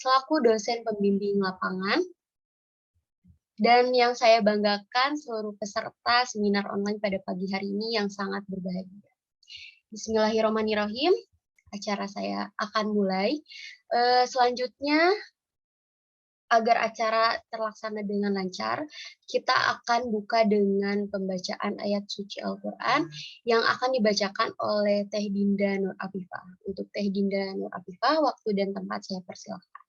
selaku dosen pembimbing lapangan. Dan yang saya banggakan seluruh peserta seminar online pada pagi hari ini yang sangat berbahagia. Bismillahirrahmanirrahim, acara saya akan mulai. Selanjutnya, agar acara terlaksana dengan lancar, kita akan buka dengan pembacaan ayat suci Al-Quran yang akan dibacakan oleh Teh Dinda Nur Afifah. Untuk Teh Dinda Nur Afifah, waktu dan tempat saya persilahkan.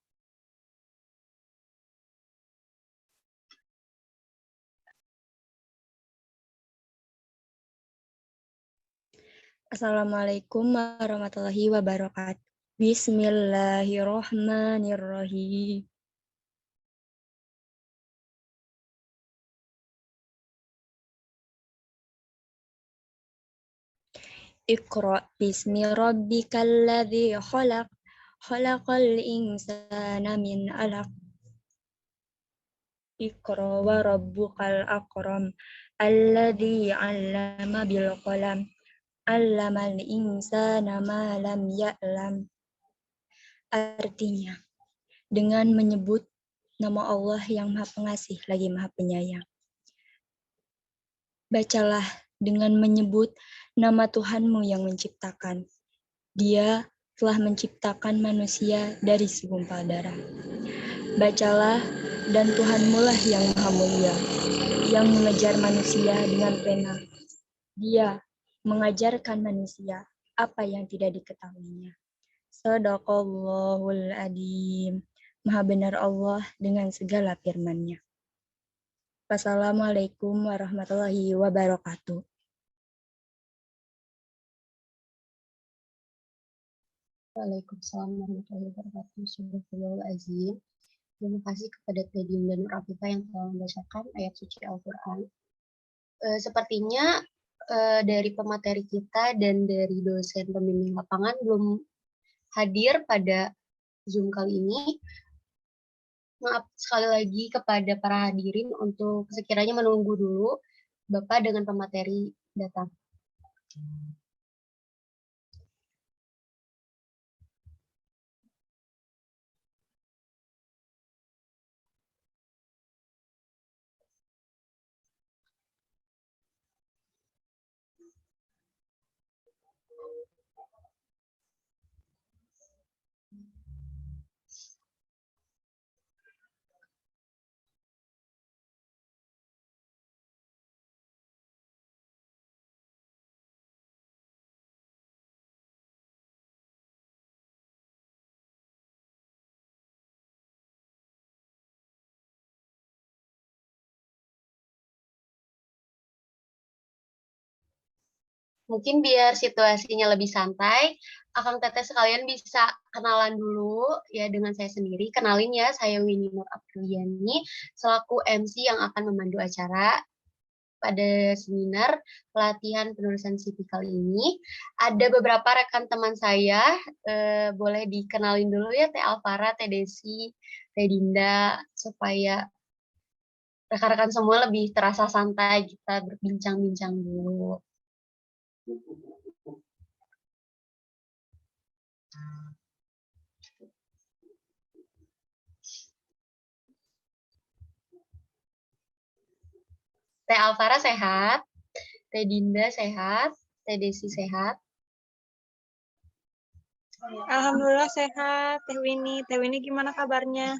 Assalamualaikum warahmatullahi wabarakatuh. Bismillahirrahmanirrahim. Iqra bismi rabbikal ladzi khalaq, khalaqal insana min 'alaq. Iqra wa rabbukal akram, alladzi 'allama bil qalam. Allamal insana ma lam ya'lam. Artinya, dengan menyebut nama Allah yang Maha Pengasih lagi Maha Penyayang. Bacalah dengan menyebut nama Tuhanmu yang menciptakan. Dia telah menciptakan manusia dari segumpal darah. Bacalah, dan Tuhanmu lah yang Maha Mulia, yang mengejar manusia dengan pena. Dia mengajarkan manusia apa yang tidak diketahuinya. Shadaqallahul adzim. Maha benar Allah dengan segala firman-Nya. Wassalamualaikum warahmatullahi wabarakatuh. Waalaikumsalam warahmatullahi wabarakatuh. Subhanallahul azim. Terima kasih kepada Teh Dinda Nur Afifah yang telah membacakan ayat suci Al-Quran. Sepertinya dari pemateri kita dan dari dosen pembimbing lapangan belum hadir pada Zoom kali ini. Maaf sekali lagi kepada para hadirin untuk sekiranya menunggu dulu Bapak dengan pemateri datang. Mungkin biar situasinya lebih santai, Akang Teteh sekalian bisa kenalan dulu ya dengan saya sendiri. Kenalin ya, saya Winnie Nur Apriliani, selaku MC yang akan memandu acara pada seminar pelatihan penulisan CV kali ini. Ada beberapa rekan teman saya, boleh dikenalin dulu ya, Teh Alvara, Teh Desi, Teh Dinda, supaya rekan-rekan semua lebih terasa santai, kita berbincang-bincang dulu. Teh Alvara sehat, Teh Dinda sehat, Teh Desi sehat. Alhamdulillah sehat, Teh Winnie. Teh Winnie gimana kabarnya?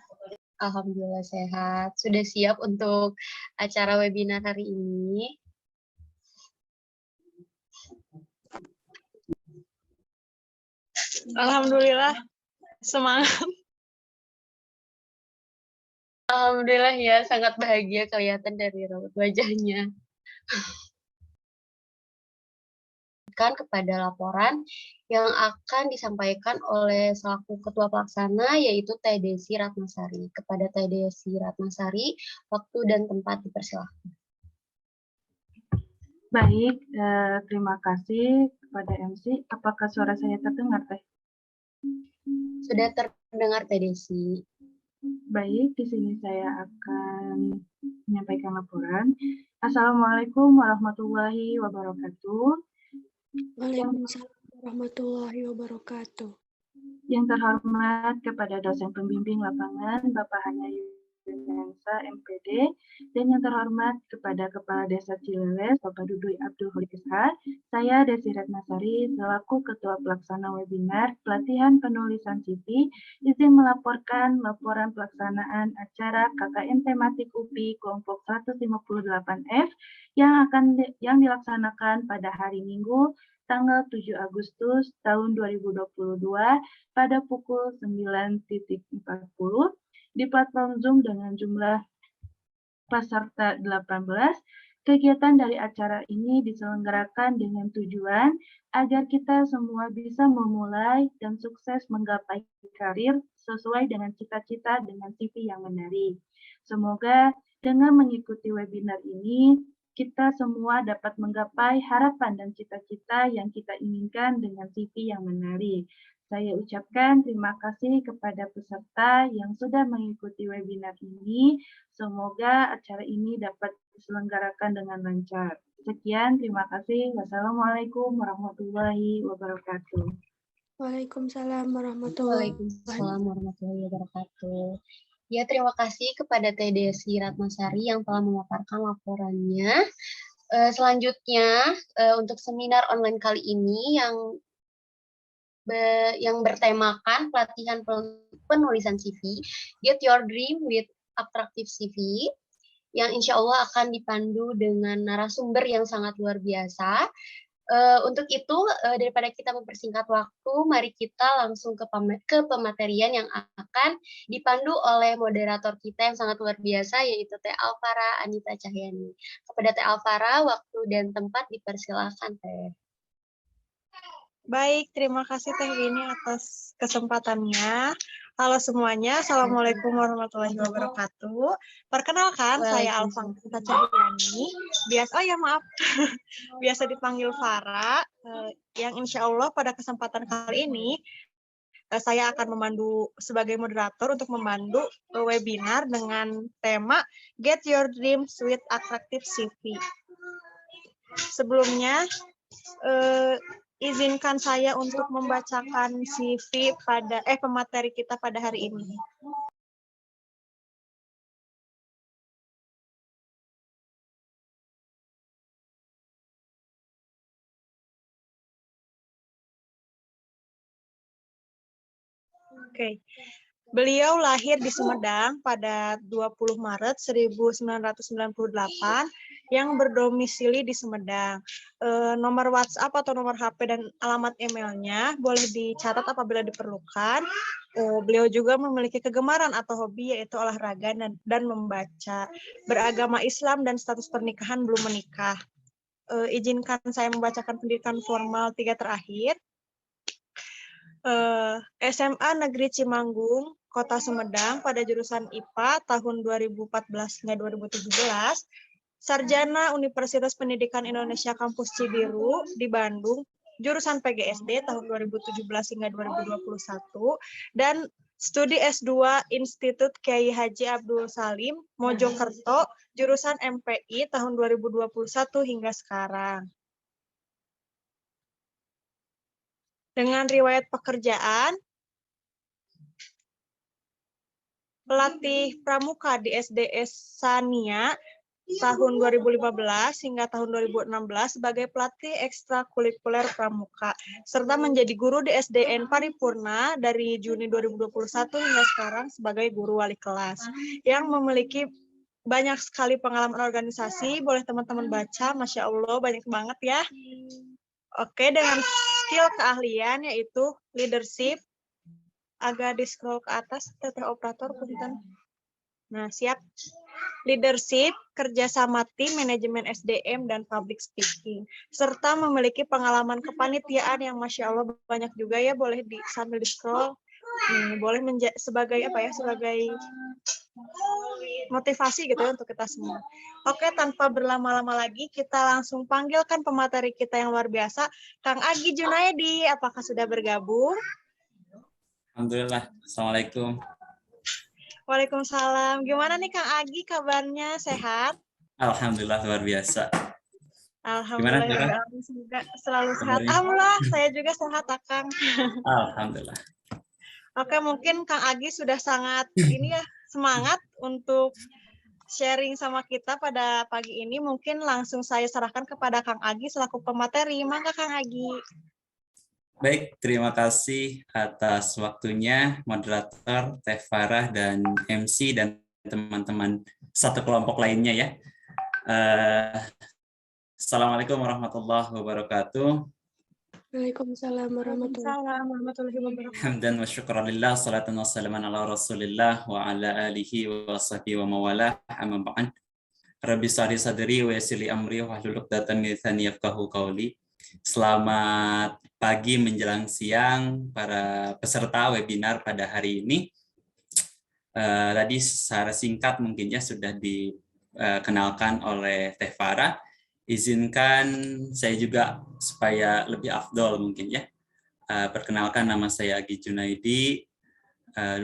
Alhamdulillah sehat. Sudah siap untuk acara webinar hari ini? Alhamdulillah, semangat. Alhamdulillah ya, sangat bahagia kelihatan dari raut wajahnya. Kepada laporan yang akan disampaikan oleh selaku Ketua Pelaksana, yaitu Teh Desi Ratnasari. Kepada Teh Desi Ratnasari, waktu dan tempat dipersilahkan. Baik, terima kasih kepada MC. Apakah suara saya terdengar, Teh? Sudah terdengar, Teh Desi. Baik, di sini saya akan menyampaikan laporan. Assalamualaikum warahmatullahi wabarakatuh. Waalaikumsalam warahmatullahi wabarakatuh. Yang terhormat kepada dosen pembimbing lapangan Bapak Hanya Yunansa MPD, dan yang terhormat kepada Kepala Desa Cileles Bapak Duduy Abdul Holik Ishar, saya Desi Ratnasari selaku Ketua Pelaksana Webinar Pelatihan Penulisan CV, izin melaporkan laporan pelaksanaan acara KKN tematik UPI kelompok 158F yang dilaksanakan pada hari Minggu tanggal 7 Agustus tahun 2022 pada pukul 9.40 di platform Zoom dengan jumlah peserta 18. Kegiatan dari acara ini diselenggarakan dengan tujuan agar kita semua bisa memulai dan sukses menggapai karir sesuai dengan cita-cita dengan CV yang menarik. Semoga dengan mengikuti webinar ini, kita semua dapat menggapai harapan dan cita-cita yang kita inginkan dengan CV yang menarik. Saya ucapkan terima kasih kepada peserta yang sudah mengikuti webinar ini. Semoga acara ini dapat diselenggarakan dengan lancar. Sekian, terima kasih. Wassalamualaikum warahmatullahi wabarakatuh. Waalaikumsalam warahmatullahi Waalaikumsalam warahmatullahi wabarakatuh. Ya, terima kasih kepada Teh Desi Ratnasari yang telah memaparkan laporannya. Selanjutnya, untuk seminar online kali ini yang bertemakan pelatihan penulisan CV, Get Your Dream with Attractive CV, yang insya Allah akan dipandu dengan narasumber yang sangat luar biasa. Untuk itu, daripada kita mempersingkat waktu, mari kita langsung ke pematerian yang akan dipandu oleh moderator kita yang sangat luar biasa, yaitu Teh Alvara Anita Cahyani. Kepada Teh Alvara, waktu dan tempat dipersilakan, Teh. Baik, terima kasih Teh Winnie atas kesempatannya. Halo semuanya, Assalamualaikum warahmatullahi wabarakatuh. Perkenalkan, saya Alvara Cahyani. Biasa dipanggil Farah, yang insya Allah pada kesempatan kali ini, saya akan memandu sebagai moderator untuk memandu webinar dengan tema Get Your Dreams with Attractive CV. Sebelumnya, izinkan saya untuk membacakan CV pada pemateri kita pada hari ini. Oke. Beliau lahir di Sumedang pada 20 Maret 1998 yang berdomisili di Sumedang. Nomor WhatsApp atau nomor HP dan alamat emailnya boleh dicatat apabila diperlukan. Beliau juga memiliki kegemaran atau hobi yaitu olahraga dan membaca. Beragama Islam dan status pernikahan belum menikah. Izinkan saya membacakan pendidikan formal 3 terakhir. SMA Negeri Cimanggung, Kota Sumedang pada jurusan IPA tahun 2014 hingga 2017, Sarjana Universitas Pendidikan Indonesia Kampus Cibiru di Bandung, jurusan PGSD tahun 2017 hingga 2021, dan studi S2 Institut Kiai Haji Abdul Salim, Mojokerto, jurusan MPI tahun 2021 hingga sekarang. Dengan riwayat pekerjaan, pelatih pramuka di SDS Sania tahun 2015 hingga tahun 2016 sebagai pelatih ekstrakurikuler pramuka, serta menjadi guru di SDN Paripurna dari Juni 2021 hingga sekarang sebagai guru wali kelas, yang memiliki banyak sekali pengalaman organisasi. Boleh teman-teman baca, Masya Allah, banyak banget ya. Oke, dengan skill keahlian yaitu leadership, agak di-scroll ke atas, teteh operator, punten. Nah, siap. Leadership, kerjasama tim, manajemen SDM, dan public speaking. Serta memiliki pengalaman kepanitiaan yang Masya Allah banyak juga ya, boleh sambil di-scroll. Boleh sebagai sebagai motivasi gitu ya untuk kita semua. Oke, tanpa berlama-lama lagi, kita langsung panggilkan pemateri kita yang luar biasa, Kang Agi Junaidi. Apakah sudah bergabung? Alhamdulillah. Assalamualaikum. Waalaikumsalam. Gimana nih Kang Agi kabarnya? Sehat? Alhamdulillah, luar biasa. Alhamdulillah. Semoga selalu sehat. Alhamdulillah, saya juga sehat, Kang. Alhamdulillah. Oke, mungkin Kang Agi sudah sangat ini ya semangat untuk sharing sama kita pada pagi ini. Mungkin langsung saya serahkan kepada Kang Agi selaku pemateri. Mangga Kang Agi. Baik, terima kasih atas waktunya moderator Teh Farah dan MC dan teman-teman satu kelompok lainnya ya. Assalamualaikum warahmatullahi wabarakatuh. Waalaikumsalam warahmatullahi wabarakatuh. Hamdan wa syukurillah, salatan wassalaman ala rasulillah wa ala alihi wa sahbihi wa mawalah, amma ba'd. Rabbi shrah sadri wa yassir li amri wahlul 'uqdatam min lisani yafqahu qawli. Selamat pagi menjelang siang para peserta webinar pada hari ini. Tadi secara singkat mungkin ya sudah dikenalkan oleh Teh Farah. Izinkan saya juga supaya lebih afdol mungkin ya. Perkenalkan, nama saya Agi Junaidi,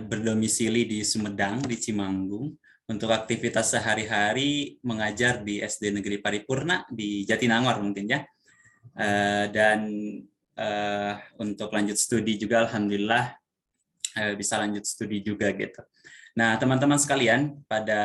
berdomisili di Sumedang, di Cimanggung. Untuk aktivitas sehari-hari mengajar di SD Negeri Paripurna di Jatinangor mungkin ya. Dan untuk lanjut studi juga alhamdulillah bisa lanjut studi juga gitu. Nah, teman-teman sekalian, pada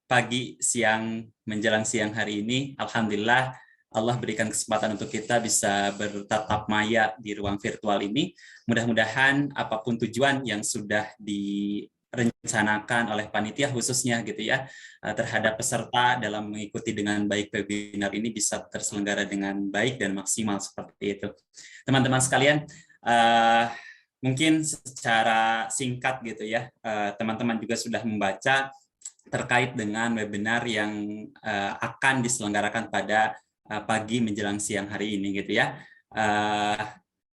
pagi, siang, menjelang siang hari ini, alhamdulillah Allah berikan kesempatan untuk kita bisa bertatap maya di ruang virtual ini. Mudah-mudahan apapun tujuan yang sudah direncanakan oleh panitia khususnya gitu ya, terhadap peserta dalam mengikuti dengan baik webinar ini bisa terselenggara dengan baik dan maksimal seperti itu. Teman-teman sekalian, mungkin secara singkat gitu ya, teman-teman juga sudah membaca terkait dengan webinar yang akan diselenggarakan pada pagi menjelang siang hari ini gitu ya.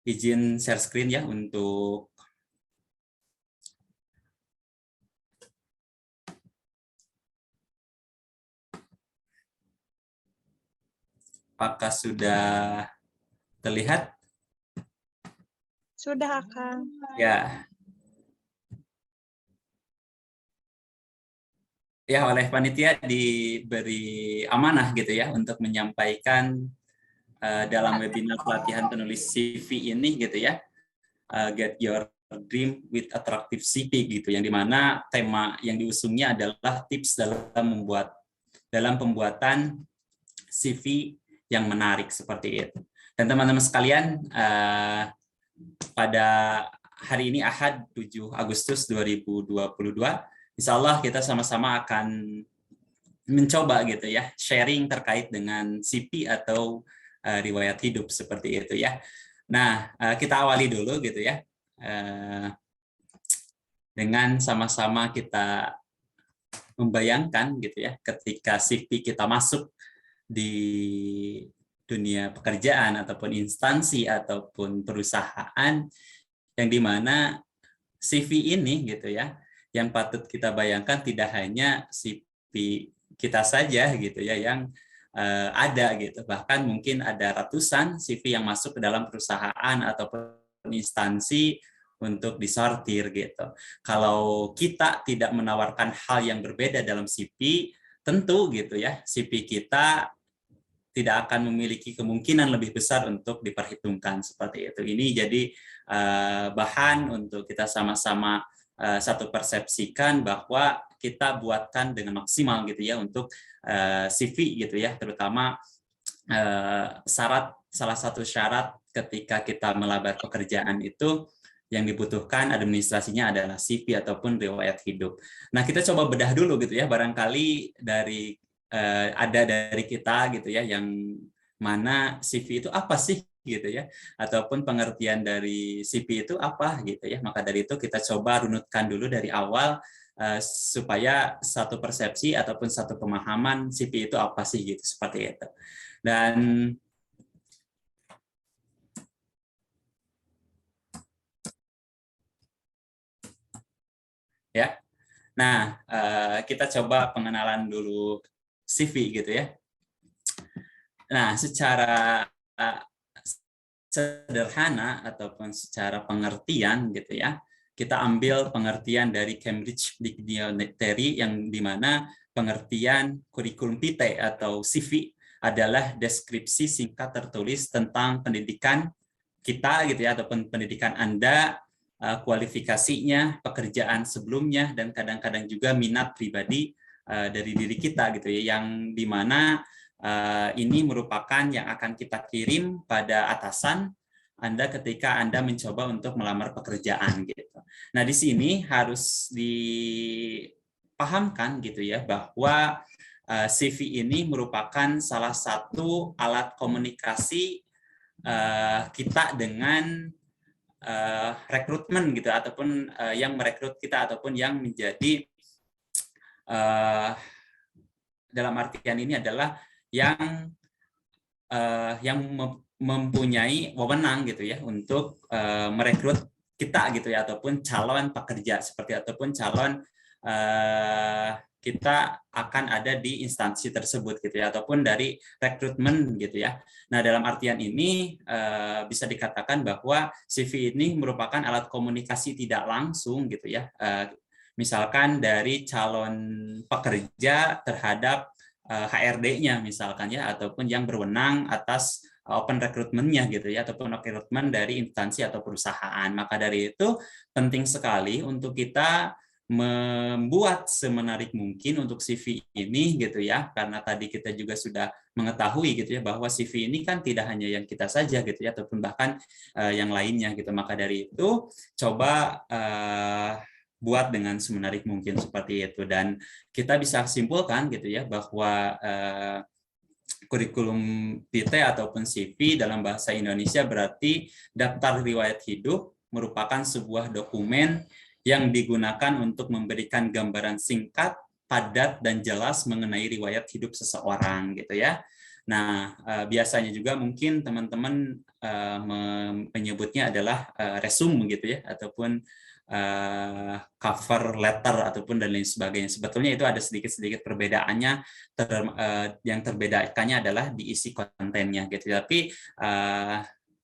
Izin share screen ya untuk apakah sudah terlihat? Sudah, Kang. Ya. Ya, oleh panitia diberi amanah gitu ya untuk menyampaikan dalam webinar pelatihan penulis CV ini gitu ya, Get Your Dream with Attractive CV gitu, yang dimana tema yang diusungnya adalah tips dalam pembuatan CV yang menarik seperti itu. Dan teman-teman sekalian, pada hari ini Ahad 7 Agustus 2022, Insya Allah kita sama-sama akan mencoba gitu ya, sharing terkait dengan CV atau riwayat hidup seperti itu ya. Nah, kita awali dulu gitu ya, dengan sama-sama kita membayangkan gitu ya, ketika CV kita masuk di dunia pekerjaan ataupun instansi ataupun perusahaan, yang dimana CV ini gitu ya, yang patut kita bayangkan tidak hanya CV kita saja gitu ya yang ada gitu, bahkan mungkin ada ratusan CV yang masuk ke dalam perusahaan ataupun instansi untuk disortir gitu. Kalau kita tidak menawarkan hal yang berbeda dalam CV, tentu gitu ya CV kita tidak akan memiliki kemungkinan lebih besar untuk diperhitungkan seperti itu. Ini jadi bahan untuk kita sama-sama satu persepsikan bahwa kita buatkan dengan maksimal gitu ya untuk CV gitu ya, terutama salah satu syarat ketika kita melamar pekerjaan itu yang dibutuhkan administrasinya adalah CV ataupun riwayat hidup. Nah, kita coba bedah dulu gitu ya, barangkali ada dari kita gitu ya yang mana CV itu apa sih gitu ya, ataupun pengertian dari CV itu apa gitu ya. Maka dari itu kita coba runutkan dulu dari awal supaya satu persepsi ataupun satu pemahaman CV itu apa sih gitu, seperti itu. Dan ya, nah kita coba pengenalan dulu CV gitu ya. Nah, secara sederhana ataupun secara pengertian gitu ya, kita ambil pengertian dari Cambridge Dictionary yang dimana pengertian kurikulum vitae atau CV adalah deskripsi singkat tertulis tentang pendidikan kita gitu ya, ataupun pendidikan Anda kualifikasinya, pekerjaan sebelumnya, dan kadang-kadang juga minat pribadi dari diri kita gitu ya, yang dimana ini merupakan yang akan kita kirim pada atasan Anda ketika Anda mencoba untuk melamar pekerjaan gitu. Nah, di sini harus dipahamkan gitu ya bahwa CV ini merupakan salah satu alat komunikasi kita dengan rekrutmen gitu, ataupun yang merekrut kita, ataupun yang menjadi dalam artian ini adalah yang mempunyai wewenang gitu ya untuk merekrut kita gitu ya, ataupun calon pekerja seperti, ataupun calon kita akan ada di instansi tersebut gitu ya, ataupun dari rekrutmen gitu ya. Nah, dalam artian ini bisa dikatakan bahwa CV ini merupakan alat komunikasi tidak langsung gitu ya. Misalkan dari calon pekerja terhadap HRD-nya misalkan ya, ataupun yang berwenang atas open recruitment-nya gitu ya, ataupun rekrutmen dari instansi atau perusahaan. Maka dari itu penting sekali untuk kita membuat semenarik mungkin untuk CV ini gitu ya, karena tadi kita juga sudah mengetahui gitu ya bahwa CV ini kan tidak hanya yang kita saja gitu ya, ataupun bahkan yang lainnya gitu. Maka dari itu coba buat dengan semenarik mungkin seperti itu, dan kita bisa simpulkan gitu ya bahwa kurikulum vitae ataupun CV dalam bahasa Indonesia berarti daftar riwayat hidup merupakan sebuah dokumen yang digunakan untuk memberikan gambaran singkat, padat, dan jelas mengenai riwayat hidup seseorang gitu ya. Nah, biasanya juga mungkin teman-teman menyebutnya adalah resume gitu ya, ataupun cover letter ataupun dan lain sebagainya. Sebetulnya itu ada sedikit-sedikit perbedaannya, yang terbedakannya adalah di isi kontennya gitu. Tapi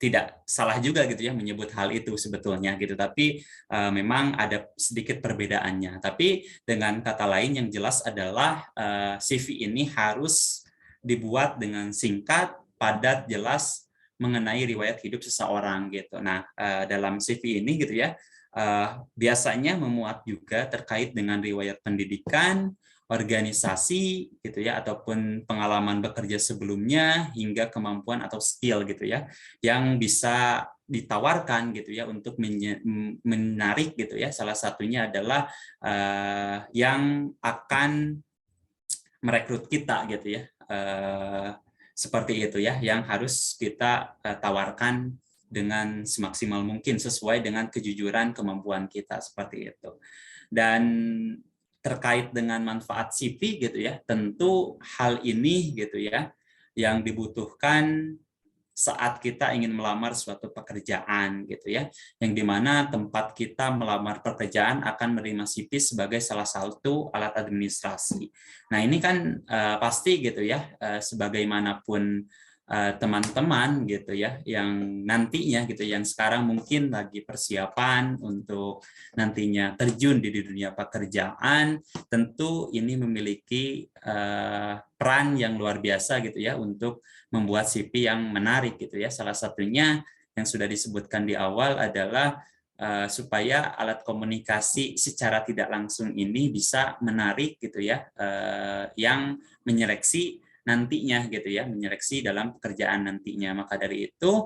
tidak salah juga gitu ya menyebut hal itu sebetulnya gitu, tapi memang ada sedikit perbedaannya. Tapi dengan kata lain yang jelas adalah CV ini harus dibuat dengan singkat, padat, jelas mengenai riwayat hidup seseorang gitu. Nah, dalam CV ini gitu ya biasanya memuat juga terkait dengan riwayat pendidikan, organisasi gitu ya, ataupun pengalaman bekerja sebelumnya, hingga kemampuan atau skill gitu ya yang bisa ditawarkan gitu ya untuk menarik gitu ya. Salah satunya adalah yang akan merekrut kita gitu ya, seperti itu ya, yang harus kita tawarkan dengan semaksimal mungkin sesuai dengan kejujuran kemampuan kita seperti itu. Dan terkait dengan manfaat CV gitu ya, tentu hal ini gitu ya yang dibutuhkan saat kita ingin melamar suatu pekerjaan gitu ya, yang dimana tempat kita melamar pekerjaan akan menerima CV sebagai salah satu alat administrasi. Nah, ini kan pasti gitu ya, sebagaimanapun teman-teman gitu ya yang nantinya gitu, yang sekarang mungkin lagi persiapan untuk nantinya terjun di dunia pekerjaan, tentu ini memiliki peran yang luar biasa gitu ya untuk membuat CV yang menarik gitu ya. Salah satunya yang sudah disebutkan di awal adalah supaya alat komunikasi secara tidak langsung ini bisa menarik gitu ya, yang menyeleksi nantinya gitu ya, menyeleksi dalam pekerjaan nantinya. Maka dari itu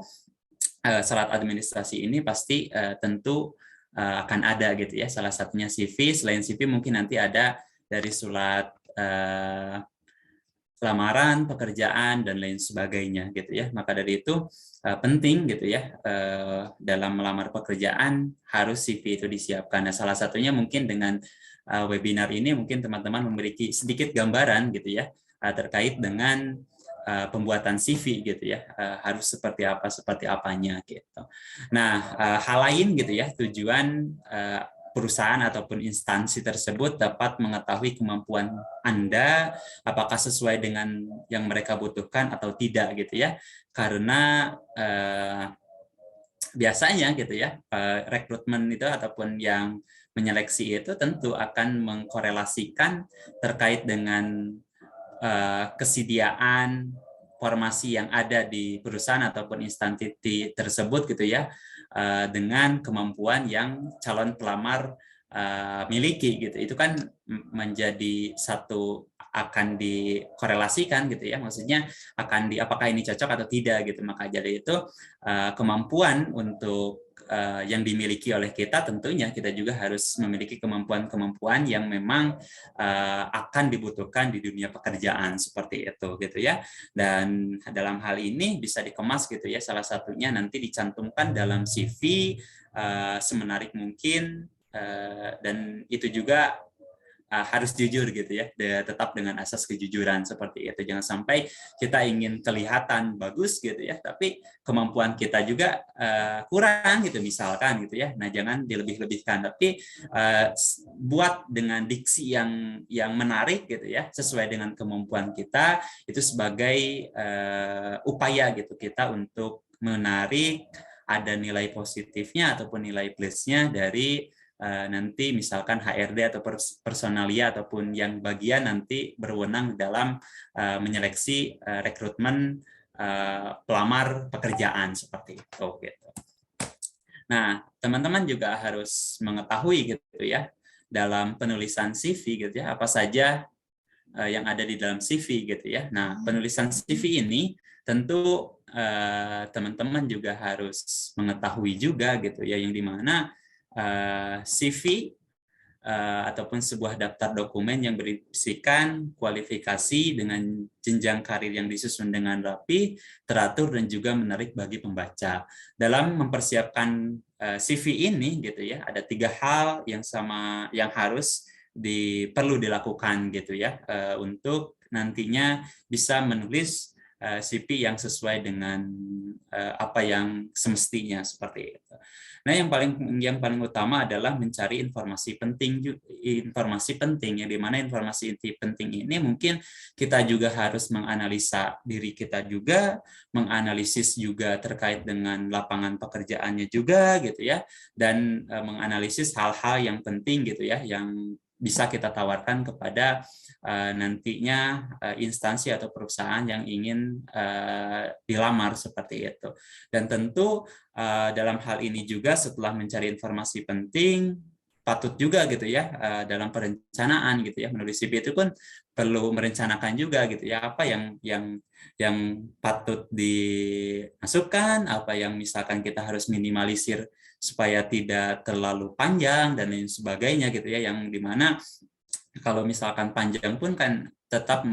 syarat administrasi ini pasti tentu akan ada gitu ya. Salah satunya CV, selain CV mungkin nanti ada dari surat lamaran, pekerjaan, dan lain sebagainya gitu ya. Maka dari itu penting gitu ya, dalam melamar pekerjaan harus CV itu disiapkan. Nah, salah satunya mungkin dengan webinar ini mungkin teman-teman memiliki sedikit gambaran gitu ya terkait dengan pembuatan CV gitu ya, harus seperti apanya gitu. Nah, hal lain gitu ya, tujuan perusahaan ataupun instansi tersebut dapat mengetahui kemampuan Anda apakah sesuai dengan yang mereka butuhkan atau tidak gitu ya, karena biasanya gitu ya rekrutmen itu ataupun yang menyeleksi itu tentu akan mengkorelasikan terkait dengan kesediaan formasi yang ada di perusahaan ataupun instansi tersebut gitu ya, dengan kemampuan yang calon pelamar miliki gitu. Itu kan menjadi satu akan dikorelasikan gitu ya, maksudnya akan apakah ini cocok atau tidak gitu. Maka jadi itu kemampuan untuk yang dimiliki oleh kita, tentunya kita juga harus memiliki kemampuan-kemampuan yang memang akan dibutuhkan di dunia pekerjaan seperti itu gitu ya. Dan dalam hal ini bisa dikemas gitu ya, salah satunya nanti dicantumkan dalam CV semenarik mungkin, dan itu juga harus jujur gitu ya, tetap dengan asas kejujuran seperti itu. Jangan sampai kita ingin kelihatan bagus gitu ya, tapi kemampuan kita juga kurang gitu misalkan gitu ya. Nah, jangan dilebih-lebihkan, tapi buat dengan diksi yang menarik gitu ya, sesuai dengan kemampuan kita, itu sebagai upaya gitu kita untuk menarik ada nilai positifnya ataupun nilai plusnya dari nanti misalkan HRD atau personalia ataupun yang bagian nanti berwenang dalam menyeleksi rekrutmen pelamar pekerjaan seperti itu gitu. Nah, teman-teman juga harus mengetahui gitu ya, dalam penulisan CV gitu ya, apa saja yang ada di dalam CV gitu ya. Nah, penulisan CV ini tentu teman-teman juga harus mengetahui juga gitu ya, yang dimana CV ataupun sebuah daftar dokumen yang berisikan kualifikasi dengan jenjang karir yang disusun dengan rapi, teratur, dan juga menarik bagi pembaca. Dalam mempersiapkan CV ini gitu ya, ada 3 hal yang harus perlu dilakukan gitu ya, untuk nantinya bisa menulis CV yang sesuai dengan apa yang semestinya seperti itu. Nah, yang paling utama adalah mencari informasi penting yang dimana informasi penting ini mungkin kita juga harus menganalisa diri kita juga, menganalisis juga terkait dengan lapangan pekerjaannya juga gitu ya, dan menganalisis hal-hal yang penting gitu ya, yang bisa kita tawarkan kepada nantinya instansi atau perusahaan yang ingin dilamar seperti itu. Dan tentu dalam hal ini juga setelah mencari informasi penting, patut juga gitu ya dalam perencanaan gitu ya, menulis CV itu pun perlu merencanakan juga gitu ya, apa yang patut dimasukkan, apa yang misalkan kita harus minimalisir supaya tidak terlalu panjang dan lain sebagainya gitu ya, yang dimana kalau misalkan panjang pun kan tetap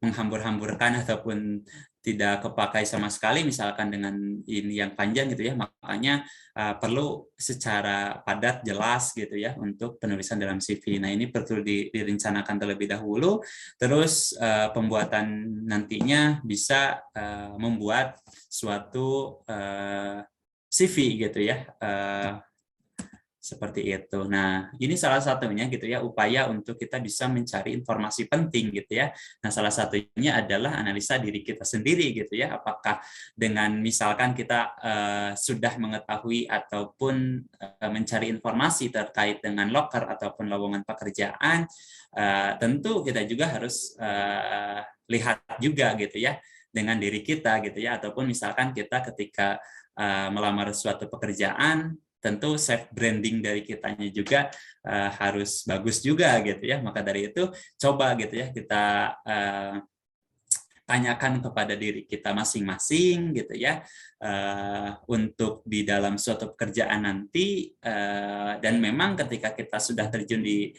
menghambur-hamburkan ataupun tidak kepakai sama sekali misalkan dengan ini yang panjang gitu ya. Makanya perlu secara padat, jelas gitu ya untuk penulisan dalam CV. Nah, ini perlu direncanakan terlebih dahulu, terus pembuatan nantinya bisa membuat suatu CV gitu ya, seperti itu. Nah, ini salah satunya gitu ya, upaya untuk kita bisa mencari informasi penting gitu ya. Nah, salah satunya adalah analisa diri kita sendiri gitu ya. Apakah dengan misalkan kita sudah mengetahui ataupun mencari informasi terkait dengan loker ataupun lowongan pekerjaan, tentu kita juga harus lihat juga gitu ya dengan diri kita gitu ya. Ataupun misalkan kita ketika melamar suatu pekerjaan, tentu self branding dari kitanya juga harus bagus juga gitu ya. Maka dari itu coba gitu ya kita tanyakan kepada diri kita masing-masing gitu ya, untuk di dalam suatu pekerjaan nanti, dan memang ketika kita sudah terjun di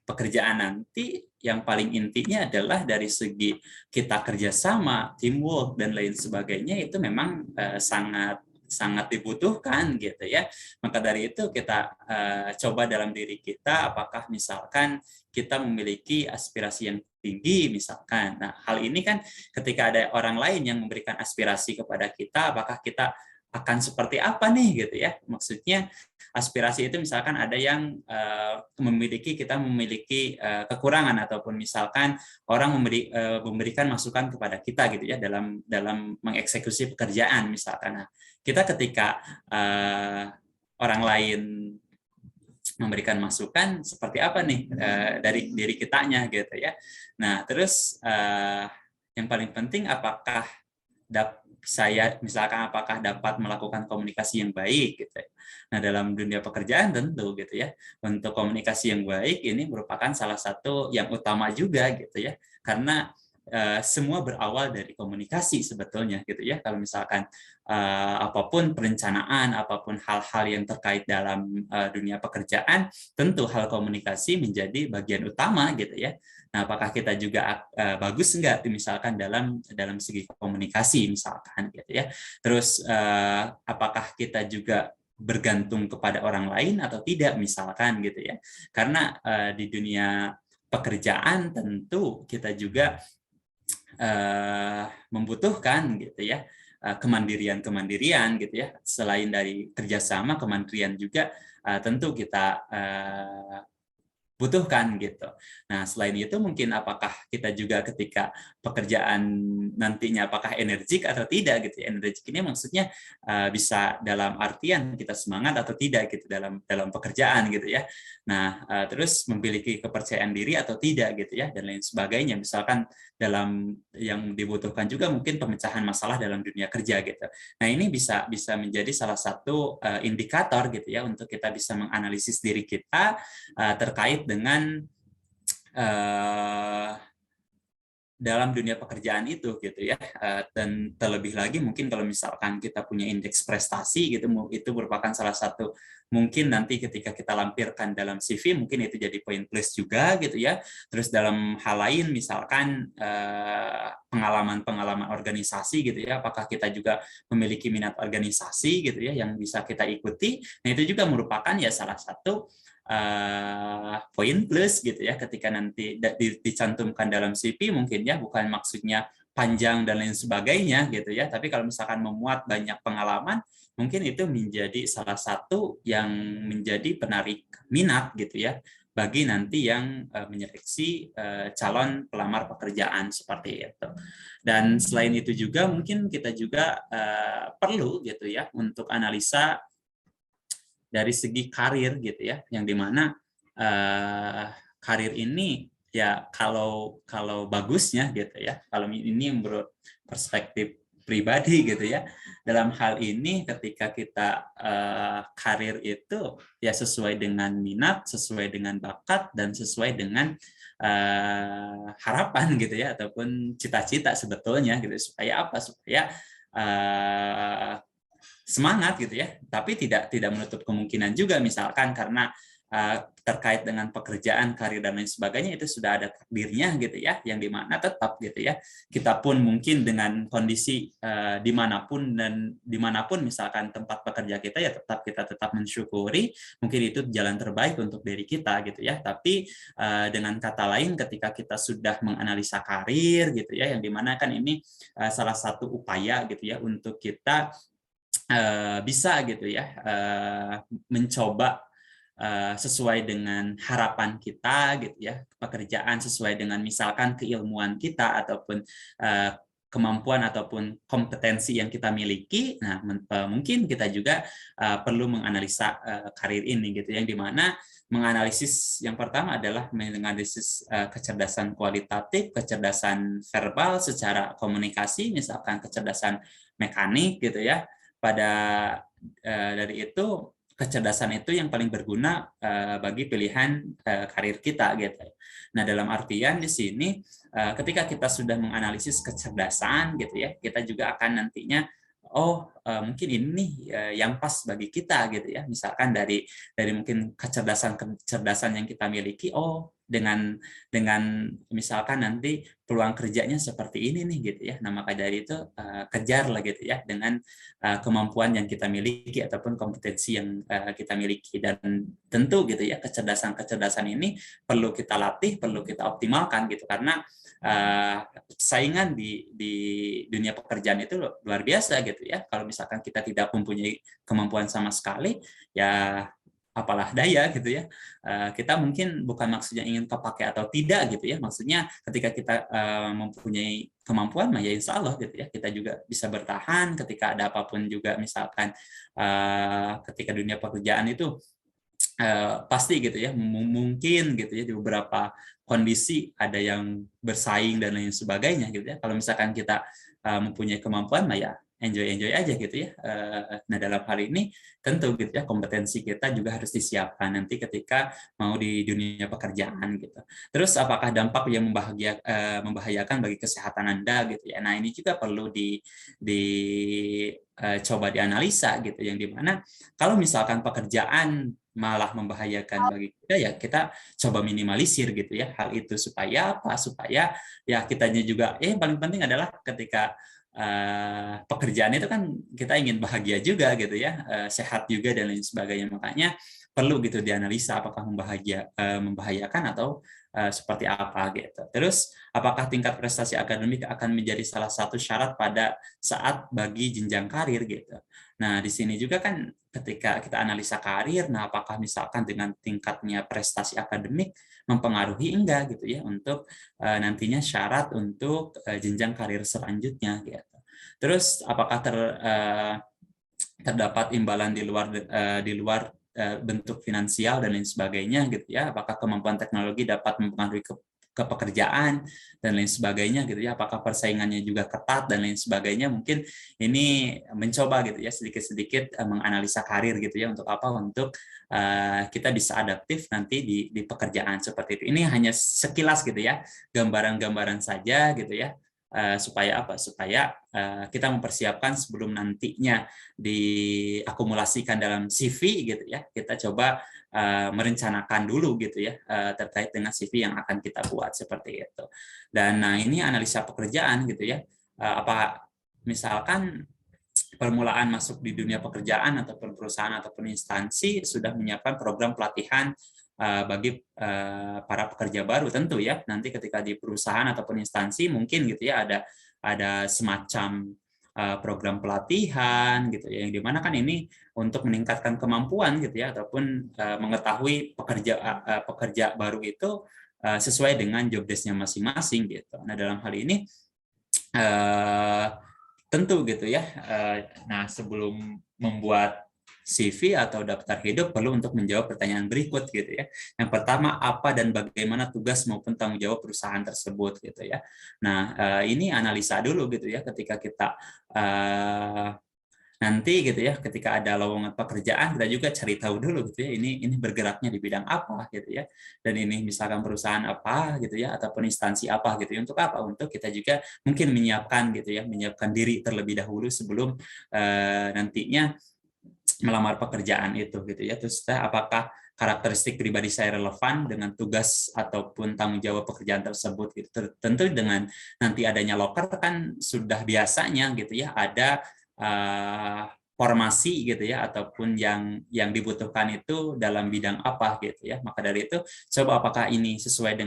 pekerjaan nanti, yang paling intinya adalah dari segi kita kerjasama, teamwork dan lain sebagainya, itu memang sangat dibutuhkan gitu ya. Maka dari itu kita coba dalam diri kita, apakah misalkan kita memiliki aspirasi yang tinggi misalkan. Nah, hal ini kan ketika ada orang lain yang memberikan aspirasi kepada kita, apakah kita akan seperti apa nih gitu ya. Maksudnya aspirasi itu misalkan ada yang kita memiliki kekurangan, ataupun misalkan orang memberikan masukan kepada kita gitu ya dalam mengeksekusi pekerjaan misalkan. Nah, kita ketika orang lain memberikan masukan seperti apa nih dari diri kitanya gitu ya. Nah, terus yang paling penting, apakah saya misalkan apakah dapat melakukan komunikasi yang baik gitu ya. Nah, dalam dunia pekerjaan tentu gitu ya, untuk komunikasi yang baik ini merupakan salah satu yang utama juga gitu ya, karena semua berawal dari komunikasi sebetulnya gitu ya. Kalau misalkan apapun perencanaan, apapun hal-hal yang terkait dalam dunia pekerjaan, tentu hal komunikasi menjadi bagian utama gitu ya. Nah, apakah kita juga bagus enggak misalkan dalam segi komunikasi misalkan gitu ya. Terus apakah kita juga bergantung kepada orang lain atau tidak misalkan gitu ya. Karena di dunia pekerjaan tentu kita juga membutuhkan gitu ya kemandirian gitu ya. Selain dari kerjasama, kemandirian juga tentu kita butuhkan gitu. Nah, selain itu mungkin apakah kita juga ketika pekerjaan nantinya apakah energik atau tidak gitu. Energik ini maksudnya bisa dalam artian kita semangat atau tidak gitu dalam pekerjaan gitu ya. Nah, terus memiliki kepercayaan diri atau tidak gitu ya dan lain sebagainya. Misalkan dalam yang dibutuhkan juga mungkin pemecahan masalah dalam dunia kerja gitu. Nah, ini bisa menjadi salah satu indikator gitu ya untuk kita bisa menganalisis diri kita terkait dengan dalam dunia pekerjaan itu gitu ya. Dan terlebih lagi mungkin kalau misalkan kita punya indeks prestasi gitu, itu merupakan salah satu mungkin nanti ketika kita lampirkan dalam CV mungkin itu jadi poin plus juga gitu ya. Terus dalam hal lain misalkan pengalaman organisasi gitu ya, apakah kita juga memiliki minat organisasi gitu ya yang bisa kita ikuti. Nah, itu juga merupakan ya salah satu poin plus gitu ya ketika nanti dicantumkan dalam CV mungkin ya, bukan maksudnya panjang dan lain sebagainya gitu ya, tapi kalau misalkan memuat banyak pengalaman mungkin itu menjadi salah satu yang menjadi penarik minat gitu ya bagi nanti yang menyeleksi calon pelamar pekerjaan seperti itu. Dan selain itu juga mungkin kita juga perlu gitu ya untuk analisa dari segi karir gitu ya, yang dimana karir ini ya kalau bagusnya gitu ya, kalau ini menurut perspektif pribadi gitu ya, dalam hal ini ketika kita karir itu ya sesuai dengan minat, sesuai dengan bakat dan sesuai dengan harapan gitu ya ataupun cita-cita sebetulnya gitu, supaya apa, supaya semangat gitu ya, tapi tidak menutup kemungkinan juga misalkan karena terkait dengan pekerjaan, karir dan lain sebagainya itu sudah ada takdirnya gitu ya, yang dimana tetap gitu ya kita pun mungkin dengan kondisi dimanapun misalkan tempat bekerja kita ya kita tetap mensyukuri, mungkin itu jalan terbaik untuk diri kita gitu ya. Tapi dengan kata lain ketika kita sudah menganalisa karir gitu ya, yang dimana kan ini salah satu upaya gitu ya untuk kita bisa gitu ya mencoba sesuai dengan harapan kita gitu ya, pekerjaan sesuai dengan misalkan keilmuan kita ataupun kemampuan ataupun kompetensi yang kita miliki. Nah, mungkin kita juga perlu menganalisa karir ini gitu, yang dimana menganalisis yang pertama adalah menganalisis kecerdasan kualitatif, kecerdasan verbal secara komunikasi, misalkan kecerdasan mekanik gitu ya. Dari itu kecerdasan itu yang paling berguna bagi pilihan karir kita gitu. Nah, dalam artian di sini ketika kita sudah menganalisis kecerdasan gitu ya, kita juga akan nantinya mungkin ini yang pas bagi kita gitu ya. Misalkan dari mungkin kecerdasan yang kita miliki, dengan misalkan nanti peluang kerjanya seperti ini nih gitu ya. Nah, maka dari itu kejarlah gitu ya dengan kemampuan yang kita miliki ataupun kompetensi yang kita miliki. Dan tentu gitu ya kecerdasan ini perlu kita latih, perlu kita optimalkan gitu, karena saingan di dunia pekerjaan itu luar biasa gitu ya. Kalau misalkan kita tidak mempunyai kemampuan sama sekali, ya apalah daya gitu ya. Kita mungkin bukan maksudnya ingin kepakai atau tidak gitu ya. Maksudnya ketika kita mempunyai kemampuan, ya insya Allah gitu ya, kita juga bisa bertahan ketika ada apapun juga, misalkan ketika dunia pekerjaan itu pasti gitu ya, mungkin gitu ya di beberapa kondisi ada yang bersaing dan lain sebagainya gitu ya. Kalau misalkan kita mempunyai kemampuan, nah ya enjoy aja gitu ya. Nah dalam hal ini tentu gitu ya kompetensi kita juga harus disiapkan nanti ketika mau di dunia pekerjaan gitu. Terus apakah dampak yang membahayakan bagi kesehatan Anda gitu ya. Nah ini juga perlu coba dianalisa gitu, yang dimana kalau misalkan pekerjaan malah membahayakan bagi kita, ya kita coba minimalisir gitu ya hal itu, supaya apa? Supaya ya kitanya juga paling penting adalah ketika pekerjaan itu kan kita ingin bahagia juga gitu ya, sehat juga dan lain sebagainya. Makanya perlu gitu dianalisa apakah membahayakan atau seperti apa gitu. Terus apakah tingkat prestasi akademik akan menjadi salah satu syarat pada saat bagi jenjang karir gitu. Nah, di sini juga kan ketika kita analisa karir, nah apakah misalkan dengan tingkatnya prestasi akademik mempengaruhi enggak gitu ya untuk nantinya syarat untuk jenjang karir selanjutnya gitu. Terus apakah terdapat imbalan di luar bentuk finansial dan lain sebagainya gitu ya? Apakah kemampuan teknologi dapat mempengaruhi ke pekerjaan dan lain sebagainya gitu ya, apakah persaingannya juga ketat dan lain sebagainya. Mungkin ini mencoba gitu ya sedikit-sedikit menganalisa karir gitu ya, untuk apa, untuk kita bisa adaptif nanti di pekerjaan seperti itu. Ini hanya sekilas gitu ya, gambaran-gambaran saja gitu ya, supaya apa, supaya kita mempersiapkan sebelum nantinya diakumulasikan dalam CV gitu ya, kita coba merencanakan dulu gitu ya terkait dengan CV yang akan kita buat seperti itu. Dan nah ini analisa pekerjaan gitu ya, apa misalkan permulaan masuk di dunia pekerjaan ataupun perusahaan ataupun instansi sudah menyiapkan program pelatihan bagi para pekerja baru. Tentu ya nanti ketika di perusahaan ataupun instansi mungkin gitu ya ada semacam program pelatihan gitu ya, yang dimana kan ini untuk meningkatkan kemampuan gitu ya, ataupun mengetahui pekerja baru itu sesuai dengan job desk-nya masing-masing gitu. Nah dalam hal ini tentu gitu ya, nah sebelum membuat CV atau daftar hidup perlu untuk menjawab pertanyaan berikut gitu ya. Yang pertama, apa dan bagaimana tugas maupun tanggung jawab perusahaan tersebut gitu ya. Nah ini analisa dulu gitu ya, ketika kita nanti gitu ya, ketika ada lowongan pekerjaan kita juga cari tahu dulu gitu ya, ini bergeraknya di bidang apa gitu ya, dan ini misalkan perusahaan apa gitu ya, ataupun instansi apa gitu ya. Untuk apa? Untuk kita juga mungkin menyiapkan gitu ya, menyiapkan diri terlebih dahulu sebelum nantinya melamar pekerjaan itu gitu ya. Terus apakah karakteristik pribadi saya relevan dengan tugas ataupun tanggung jawab pekerjaan tersebut gitu. Tentu dengan nanti adanya loker kan sudah biasanya gitu ya ada formasi gitu ya, ataupun yang dibutuhkan itu dalam bidang apa gitu ya. Maka dari itu coba apakah ini sesuai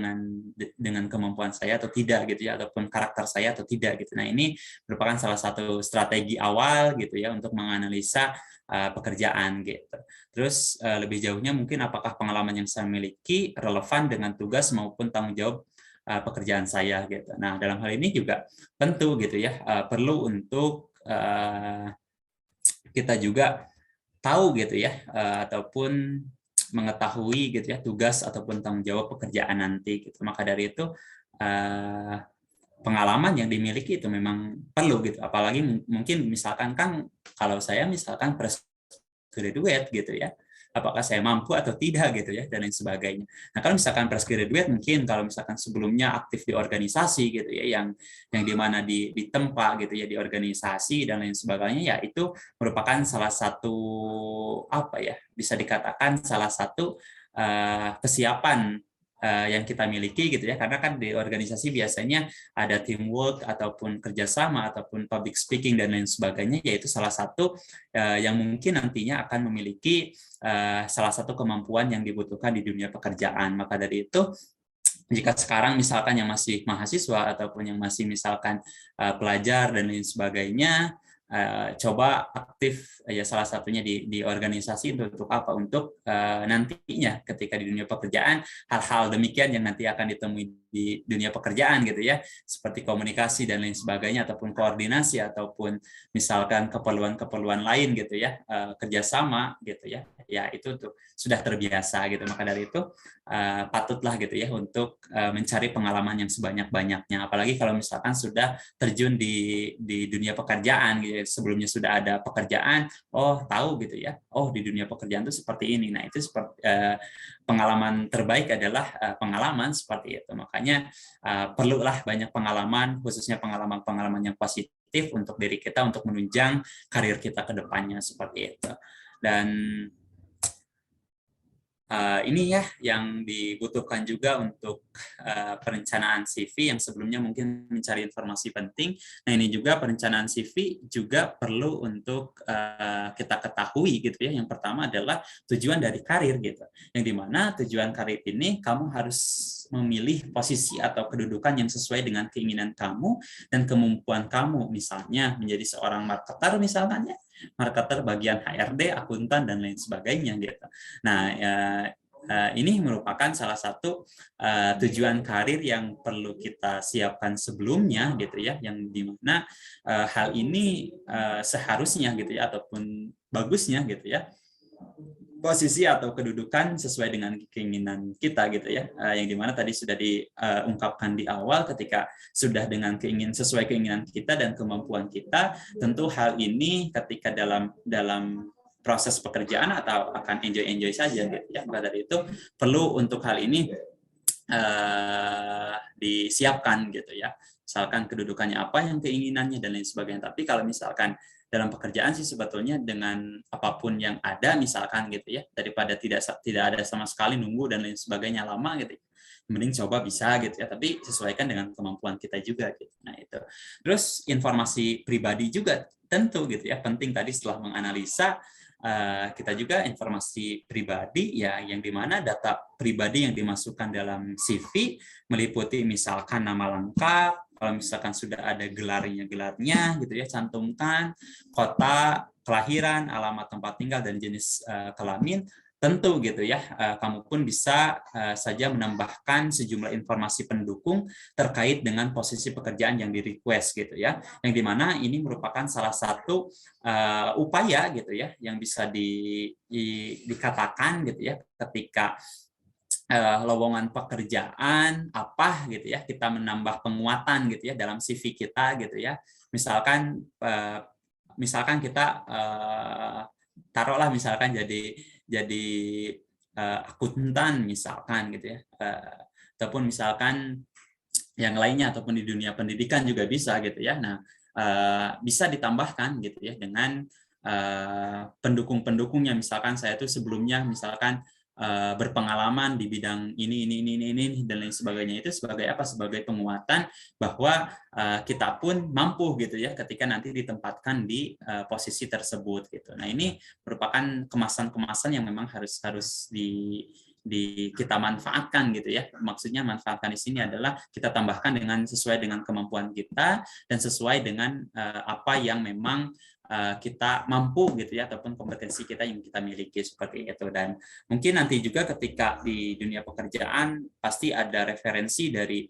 dengan kemampuan saya atau tidak gitu ya, ataupun karakter saya atau tidak gitu. Nah ini merupakan salah satu strategi awal gitu ya untuk menganalisa pekerjaan gitu. Terus lebih jauhnya mungkin apakah pengalaman yang saya miliki relevan dengan tugas maupun tanggung jawab pekerjaan saya gitu. Nah dalam hal ini juga tentu gitu ya perlu untuk kita juga tahu gitu ya, ataupun mengetahui gitu ya tugas ataupun tanggung jawab pekerjaan nanti gitu. Maka dari itu pengalaman yang dimiliki itu memang perlu gitu. Apalagi mungkin misalkan kan kalau saya misalkan fresh graduate gitu ya, apakah saya mampu atau tidak gitu ya, dan lain sebagainya. Nah kalau misalkan fresh graduate mungkin kalau misalkan sebelumnya aktif di organisasi gitu ya, yang dimana ditempa gitu ya di organisasi dan lain sebagainya, ya itu merupakan salah satu apa ya, bisa dikatakan salah satu kesiapan yang kita miliki gitu ya, karena kan di organisasi biasanya ada teamwork ataupun kerjasama ataupun public speaking dan lain sebagainya, yaitu salah satu yang mungkin nantinya akan memiliki salah satu kemampuan yang dibutuhkan di dunia pekerjaan. Maka dari itu jika sekarang misalkan yang masih mahasiswa ataupun yang masih misalkan pelajar dan lain sebagainya, coba aktif ya, salah satunya di organisasi untuk apa? Untuk nantinya ketika di dunia pekerjaan hal-hal demikian yang nanti akan ditemui di dunia pekerjaan gitu ya, seperti komunikasi dan lain sebagainya, ataupun koordinasi, ataupun misalkan keperluan-keperluan lain gitu ya, kerjasama gitu ya, ya itu tuh sudah terbiasa gitu. Maka dari itu patutlah gitu ya untuk mencari pengalaman yang sebanyak-banyaknya, apalagi kalau misalkan sudah terjun di dunia pekerjaan gitu. Sebelumnya sudah ada pekerjaan, oh tahu gitu ya, oh di dunia pekerjaan itu seperti ini. Nah itu seperti pengalaman terbaik adalah pengalaman seperti itu. Makanya perlulah banyak pengalaman, khususnya pengalaman-pengalaman yang positif untuk diri kita, untuk menunjang karir kita ke depannya seperti itu. Dan ini ya yang dibutuhkan juga untuk perencanaan CV yang sebelumnya mungkin mencari informasi penting. Nah ini juga perencanaan CV juga perlu untuk kita ketahui gitu ya. Yang pertama adalah tujuan dari karir gitu. Yang dimana tujuan karir ini kamu harus memilih posisi atau kedudukan yang sesuai dengan keinginan kamu dan kemampuan kamu. Misalnya menjadi seorang marketer misalkan ya. Marketer bagian HRD, akuntan, dan lain sebagainya gitu. Nah, ini merupakan salah satu tujuan karir yang perlu kita siapkan sebelumnya gitu ya, yang dimana hal ini seharusnya gitu ya, ataupun bagusnya gitu ya, posisi atau kedudukan sesuai dengan keinginan kita gitu ya, yang dimana tadi sudah diungkapkan di awal, ketika sudah dengan sesuai keinginan kita dan kemampuan kita, tentu hal ini ketika dalam proses pekerjaan atau akan enjoy saja gitu ya. Maka dari itu perlu untuk hal ini disiapkan gitu ya. Misalkan kedudukannya apa, yang keinginannya dan lain sebagainya. Tapi kalau misalkan dalam pekerjaan sih sebetulnya dengan apapun yang ada misalkan gitu ya, daripada tidak ada sama sekali nunggu dan lain sebagainya lama gitu, mending coba bisa gitu ya, tapi sesuaikan dengan kemampuan kita juga gitu. Nah itu. Terus informasi pribadi juga tentu gitu ya, penting tadi setelah menganalisa kita juga informasi pribadi ya, yang dimana data pribadi yang dimasukkan dalam CV meliputi misalkan nama lengkap, kalau misalkan sudah ada gelarnya gitu ya, cantumkan kota kelahiran, alamat tempat tinggal, dan jenis kelamin. Tentu gitu ya, kamu pun bisa saja menambahkan sejumlah informasi pendukung terkait dengan posisi pekerjaan yang di-request gitu ya, yang dimana ini merupakan salah satu upaya gitu ya yang bisa dikatakan gitu ya, ketika lowongan pekerjaan apa gitu ya, kita menambah penguatan gitu ya dalam CV kita gitu ya. Misalkan kita taruhlah misalkan jadi akuntan misalkan gitu ya, ataupun misalkan yang lainnya, ataupun di dunia pendidikan juga bisa gitu ya. Nah bisa ditambahkan gitu ya dengan pendukung-pendukungnya, misalkan saya tuh sebelumnya misalkan berpengalaman di bidang ini dan lain sebagainya. Itu sebagai apa? Sebagai penguatan bahwa kita pun mampu gitu ya ketika nanti ditempatkan di posisi tersebut gitu. Nah ini merupakan kemasan-kemasan yang memang harus kita manfaatkan gitu ya. Maksudnya manfaatkan di sini adalah kita tambahkan sesuai dengan kemampuan kita dan sesuai dengan apa yang memang kita mampu gitu ya, ataupun kompetensi kita yang kita miliki seperti itu. Dan mungkin nanti juga ketika di dunia pekerjaan pasti ada referensi dari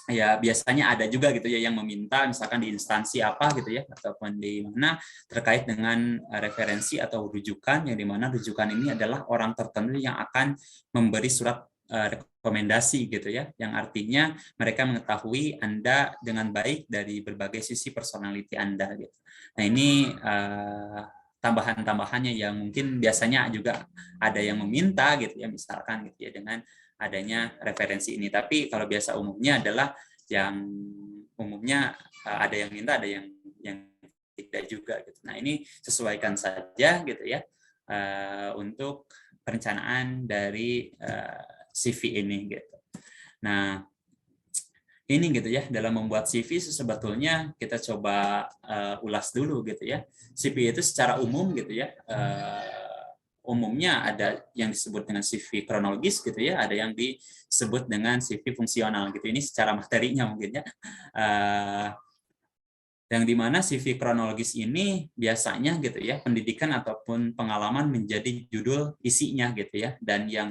ya, biasanya ada juga gitu ya yang meminta misalkan di instansi apa gitu ya, ataupun di mana terkait dengan referensi atau rujukan, yang dimana rujukan ini adalah orang tertentu yang akan memberi surat rekomendasi gitu ya, yang artinya mereka mengetahui Anda dengan baik dari berbagai sisi personality Anda gitu. Nah ini tambahan-tambahannya yang mungkin biasanya juga ada yang meminta gitu ya, misalkan gitu ya, dengan adanya referensi ini. Tapi kalau biasa umumnya adalah yang umumnya ada yang minta, ada yang tidak juga gitu. Nah ini sesuaikan saja gitu ya untuk perencanaan dari CV ini gitu. Nah ini gitu ya, dalam membuat CV sebetulnya kita coba ulas dulu gitu ya. CV itu secara umum gitu ya, umumnya ada yang disebut dengan CV kronologis gitu ya, ada yang disebut dengan CV fungsional gitu. Ini secara materinya mungkin ya. Yang dimana CV kronologis ini biasanya gitu ya, pendidikan ataupun pengalaman menjadi judul isinya gitu ya, dan yang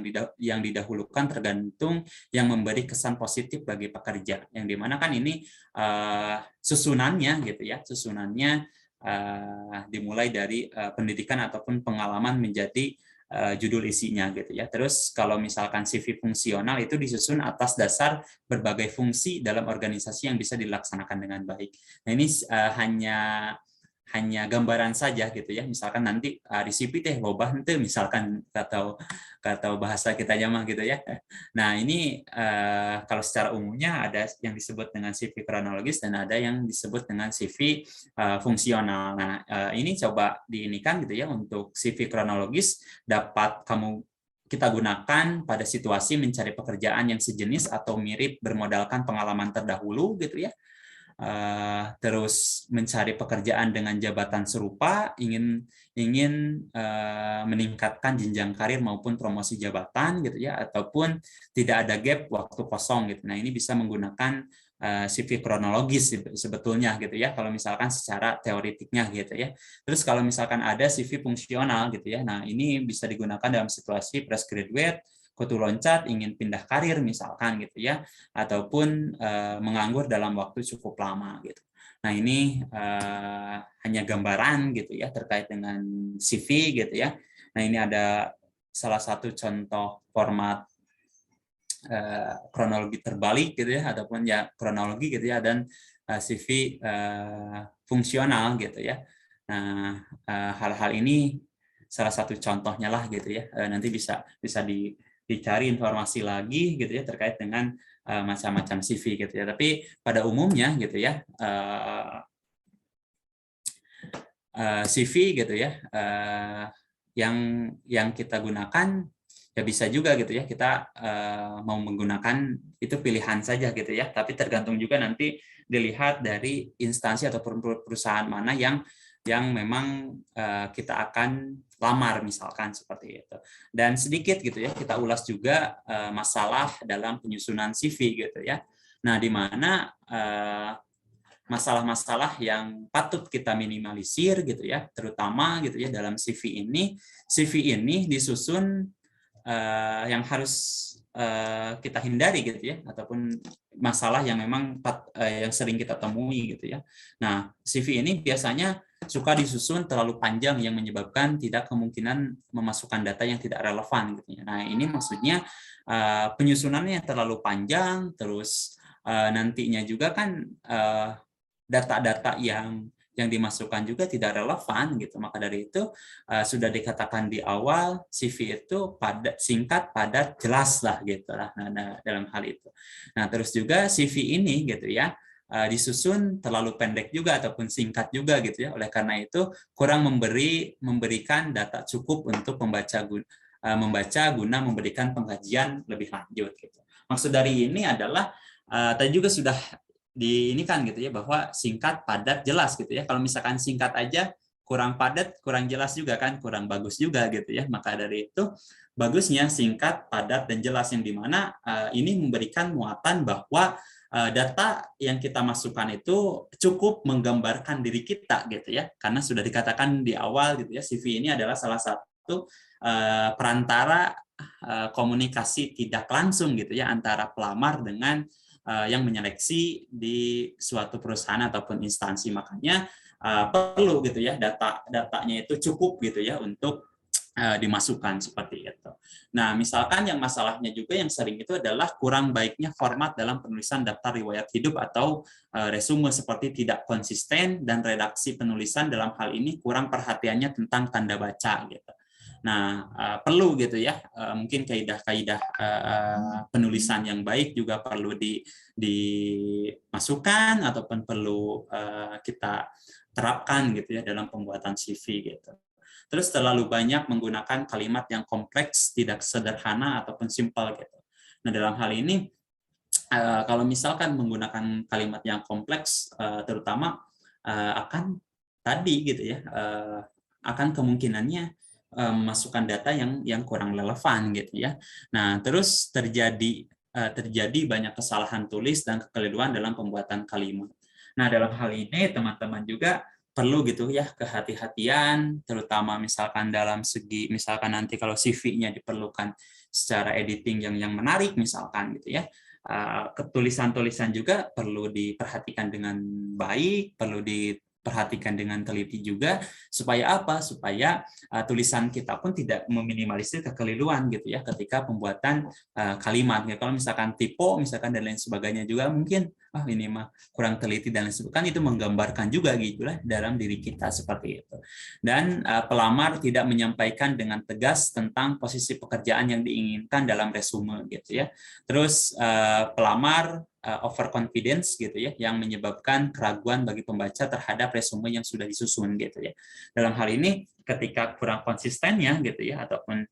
didahulukan tergantung yang memberi kesan positif bagi pekerja. Yang dimana kan ini susunannya gitu ya, susunannya dimulai dari pendidikan ataupun pengalaman menjadi judul isinya gitu ya. Terus kalau misalkan CV fungsional itu disusun atas dasar berbagai fungsi dalam organisasi yang bisa dilaksanakan dengan baik. Nah ini hanya gambaran saja gitu ya. Misalkan nanti di CV teh loba henteu misalkan atau bahasa kita mah gitu ya. Nah ini kalau secara umumnya ada yang disebut dengan CV kronologis dan ada yang disebut dengan CV fungsional. Nah ini coba diinikan gitu ya, untuk CV kronologis dapat kita gunakan pada situasi mencari pekerjaan yang sejenis atau mirip bermodalkan pengalaman terdahulu gitu ya. Terus mencari pekerjaan dengan jabatan serupa, ingin meningkatkan jenjang karir maupun promosi jabatan gitu ya, ataupun tidak ada gap waktu kosong gitu. Nah ini bisa menggunakan CV kronologis sebetulnya gitu ya, kalau misalkan secara teoritiknya gitu ya. Terus kalau misalkan ada CV fungsional gitu ya, nah ini bisa digunakan dalam situasi fresh graduate, kutu loncat, ingin pindah karir misalkan gitu ya, ataupun menganggur dalam waktu cukup lama gitu. Nah ini hanya gambaran gitu ya terkait dengan CV gitu ya. Nah ini ada salah satu contoh format kronologi terbalik gitu ya, ataupun ya kronologi gitu ya, dan CV fungsional gitu ya. Nah hal-hal ini salah satu contohnya lah gitu ya. Nanti bisa dicari informasi lagi gitu ya terkait dengan macam-macam CV gitu ya. Tapi pada umumnya gitu ya, CV gitu ya, yang kita gunakan ya bisa juga gitu ya, kita mau menggunakan itu pilihan saja gitu ya, tapi tergantung juga nanti dilihat dari instansi atau perusahaan mana yang memang kita akan lamar misalkan seperti itu. Dan sedikit gitu ya kita ulas juga masalah dalam penyusunan CV gitu ya. Nah, di mana masalah-masalah yang patut kita minimalisir gitu ya, terutama gitu ya dalam CV ini disusun yang harus kita hindari gitu ya, ataupun masalah yang memang yang sering kita temui gitu ya. Nah, CV ini biasanya suka disusun terlalu panjang yang menyebabkan tidak kemungkinan memasukkan data yang tidak relevan gitu ya. Nah, ini maksudnya penyusunannya terlalu panjang, terus nantinya juga kan data-data yang dimasukkan juga tidak relevan gitu. Maka dari itu sudah dikatakan di awal CV itu padat, singkat, padat, jelas lah gitu lah. Nah, dalam hal itu. Nah, terus juga CV ini gitu ya disusun terlalu pendek juga ataupun singkat juga gitu ya. Oleh karena itu kurang memberikan data cukup untuk membaca guna memberikan pengkajian lebih lanjut gitu. Maksud dari ini adalah tadi juga sudah diinikan gitu ya, bahwa singkat, padat, jelas gitu ya. Kalau misalkan singkat aja kurang padat, kurang jelas juga kan, kurang bagus juga gitu ya. Maka dari itu bagusnya singkat, padat, dan jelas, yang dimana ini memberikan muatan bahwa data yang kita masukkan itu cukup menggambarkan diri kita gitu ya. Karena sudah dikatakan di awal gitu ya, CV ini adalah salah satu perantara komunikasi tidak langsung gitu ya antara pelamar dengan yang menyeleksi di suatu perusahaan ataupun instansi. Makanya perlu gitu ya datanya itu cukup gitu ya untuk dimasukkan seperti itu. Nah, misalkan yang masalahnya juga yang sering itu adalah kurang baiknya format dalam penulisan daftar riwayat hidup atau resume, seperti tidak konsisten, dan redaksi penulisan dalam hal ini kurang perhatiannya tentang tanda baca gitu. Nah, perlu gitu ya, mungkin kaidah-kaidah penulisan yang baik juga perlu dimasukkan ataupun perlu kita terapkan gitu ya dalam pembuatan CV gitu. Terus terlalu banyak menggunakan kalimat yang kompleks, tidak sederhana ataupun simpel gitu. Nah, dalam hal ini kalau misalkan menggunakan kalimat yang kompleks, terutama akan tadi gitu ya, akan kemungkinannya memasukkan data yang kurang relevan gitu ya. Nah, terus terjadi banyak kesalahan tulis dan kekeliruan dalam pembuatan kalimat. Nah, dalam hal ini teman-teman juga perlu gitu ya kehati-hatian, terutama misalkan dalam segi misalkan nanti kalau CV-nya diperlukan secara editing yang menarik misalkan gitu ya. Ketulisan-tulisan juga perlu diperhatikan dengan baik, perlu diperhatikan dengan teliti juga supaya apa? Supaya tulisan kita pun tidak meminimalisir kekeliruan gitu ya ketika pembuatan kalimat. Ya, kalau misalkan typo misalkan dan lain sebagainya juga mungkin ini mah kurang teliti dan lain sebagainya, kan itu menggambarkan juga gitulah dalam diri kita seperti itu. Dan pelamar tidak menyampaikan dengan tegas tentang posisi pekerjaan yang diinginkan dalam resume gitu ya. Terus pelamar overconfidence gitu ya, yang menyebabkan keraguan bagi pembaca terhadap resume yang sudah disusun gitu ya. Dalam hal ini ketika kurang konsistennya gitu ya, ataupun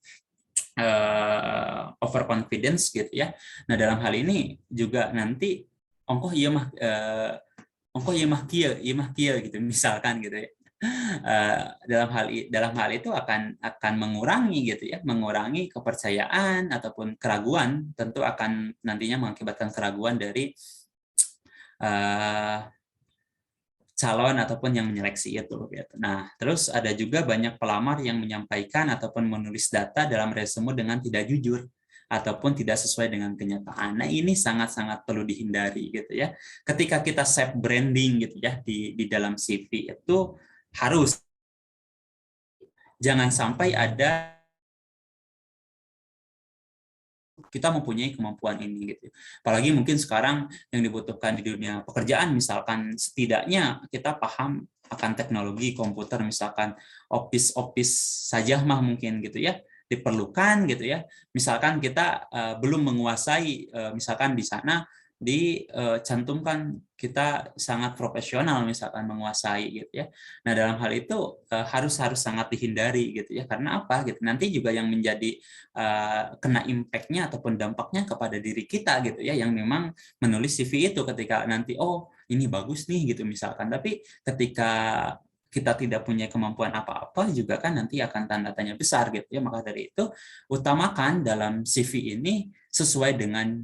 overconfidence gitu ya. Nah, dalam hal ini juga nanti ongkoh iya mah kia gitu misalkan gitu ya. Dalam hal itu akan mengurangi gitu ya, mengurangi kepercayaan ataupun keraguan, tentu akan nantinya mengakibatkan keraguan dari calon ataupun yang menyeleksi itu gitu. Nah, terus ada juga banyak pelamar yang menyampaikan ataupun menulis data dalam resume dengan tidak jujur ataupun tidak sesuai dengan kenyataan. Nah, ini sangat-sangat perlu dihindari gitu ya. Ketika kita self branding gitu ya di dalam CV itu harus jangan sampai ada kita mempunyai kemampuan ini gitu. Apalagi mungkin sekarang yang dibutuhkan di dunia pekerjaan misalkan setidaknya kita paham akan teknologi komputer misalkan Office saja mah mungkin gitu ya diperlukan gitu ya. Misalkan kita belum menguasai misalkan di sana dicantumkan kita sangat profesional misalkan menguasai gitu ya. Nah, dalam hal itu harus sangat dihindari gitu ya. Karena apa gitu. Nanti juga yang menjadi kena impact-nya ataupun dampaknya kepada diri kita gitu ya, yang memang menulis CV itu ketika nanti oh ini bagus nih gitu misalkan, tapi ketika kita tidak punya kemampuan apa-apa juga kan nanti akan tanda tanya besar gitu ya. Maka dari itu utamakan dalam CV ini sesuai dengan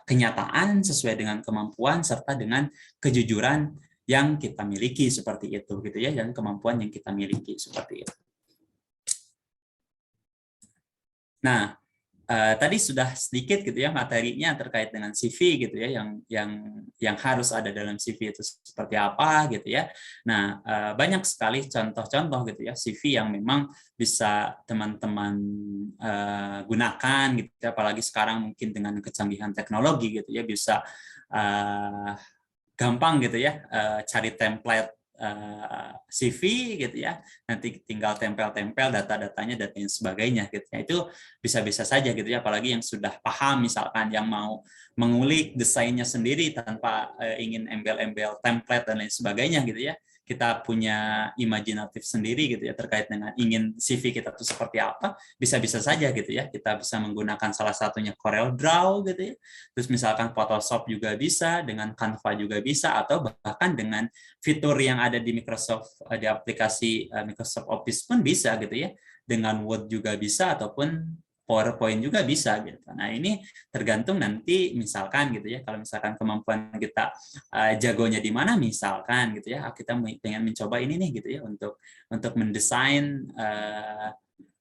kenyataan, sesuai dengan kemampuan serta dengan kejujuran yang kita miliki seperti itu gitu ya, dan kemampuan yang kita miliki seperti itu. Nah, tadi sudah sedikit gitu ya materinya terkait dengan CV gitu ya, yang harus ada dalam CV itu seperti apa gitu ya. Nah, banyak sekali contoh-contoh gitu ya CV yang memang bisa teman-teman gunakan gitu ya, apalagi sekarang mungkin dengan kecanggihan teknologi gitu ya, bisa gampang gitu ya cari template CV gitu ya, nanti tinggal tempel-tempel data-datanya dan lain sebagainya gitu ya. Itu bisa-bisa saja gitu ya, apalagi yang sudah paham misalkan yang mau mengulik desainnya sendiri tanpa ingin embel-embel template dan lain sebagainya gitu ya. Kita punya imajinatif sendiri gitu ya terkait dengan ingin CV kita tuh seperti apa, bisa-bisa saja gitu ya. Kita bisa menggunakan salah satunya Corel Draw gitu ya. Terus misalkan Photoshop juga bisa, dengan Canva juga bisa, atau bahkan dengan fitur yang ada di Microsoft, di aplikasi Microsoft Office pun bisa gitu ya. Dengan Word juga bisa ataupun PowerPoint juga bisa gitu. Nah, ini tergantung nanti misalkan gitu ya, kalau misalkan kemampuan kita jagonya di mana misalkan gitu ya, kita pengen mencoba ini nih gitu ya untuk mendesain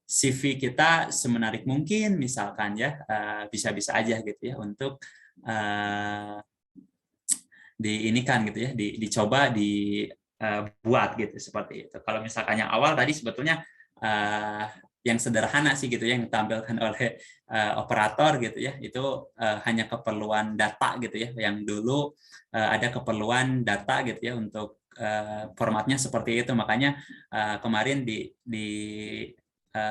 CV kita semenarik mungkin misalkan ya, bisa-bisa aja gitu ya untuk diinikan gitu ya, dicoba dibuat gitu seperti itu. Kalau misalkan yang awal tadi sebetulnya yang sederhana sih gitu yang ditampilkan oleh operator gitu ya, itu hanya keperluan data gitu ya, yang dulu ada keperluan data gitu ya untuk formatnya seperti itu, makanya kemarin